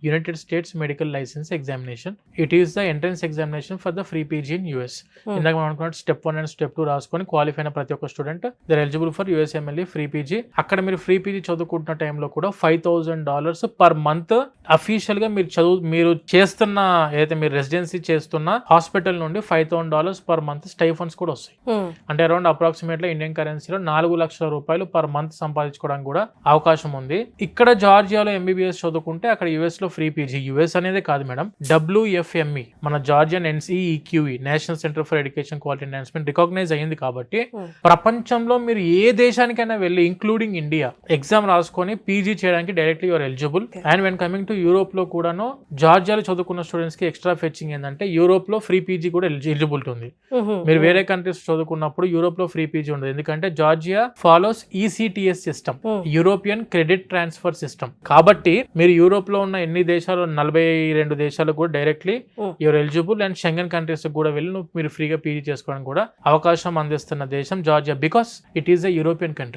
United states medical licence examination. It is the entrance examination for the free PG in US. ఇందాక మనం అనుకున్నట్టు step 1 and step 2 రాసుకొని qualify అయిన ప్రతి ఒక్క student they're eligible for USMLE free PG. అక్కడ మీరు ఫ్రీ పీజీ చదువుకుంటున్న టైంలో కూడా $5,000 పర్ మంత్ అఫీషియల్ గా మీరు చేస్తున్న ఏదైతే మీరు రెసిడెన్సీ చేస్తున్న హాస్పిటల్ నుండి $5,000 పర్ మంత్ స్టైఫండ్స్ కూడా వస్తాయి. అంటే అరౌండ్ అప్రాక్సిమేట్లీ ఇండియన్ కరెన్సీలో $4 లక్షల పర్ మంత్ సంపాదించుకోవడానికి కూడా అవకాశం ఉంది. ఇక్కడ జార్జియాలో ఎంబీబీఎస్ చదువుకుంటే అక్కడ యుఎస్ లో ఫ్రీ పీజీ. యుఎస్ అనేది కాదు మేడం, WFME మన Georgian NCEQE national centre for education quality enhancement recognise అయ్యింది కాబట్టి ప్రపంచంలో మీరు ఏ దేశానికైనా వెళ్ళి ఇంక్లూడింగ్ ఇండియా ఎగ్జామ్ రాసుకొని పీజీ చేయడానికి directly your eligible. And when coming to Europe లో కూడాను జార్జియాలో చదువుకున్న స్టూడెంట్స్ కి ఎక్స్ట్రా ఫెచ్చింగ్ ఏంటంటే యూరోప్ లో ఫ్రీ పీజీ కూడా ఎలిజిబిలిటీ ఉంది. మీరు వేరే కంట్రీస్ చదువుకున్నప్పుడు యూరోప్ లో ఫ్రీ పీజీ ఉండదు, ఎందుకంటే Georgia follows ECTS system, European credit transfer system. కాబట్టి మీరు యూరోప్ లో ఉన్న ఎన్ని దేశాలు 42 దేశాలకు కూడా directly your eligible. And Schengen countries కూడా వెళ్ళి మీరు ఫ్రీగా పీజీ చేసుకోవడానికి కూడా అవకాశం అందిస్తున్న దేశం Georgia, because it is a European country.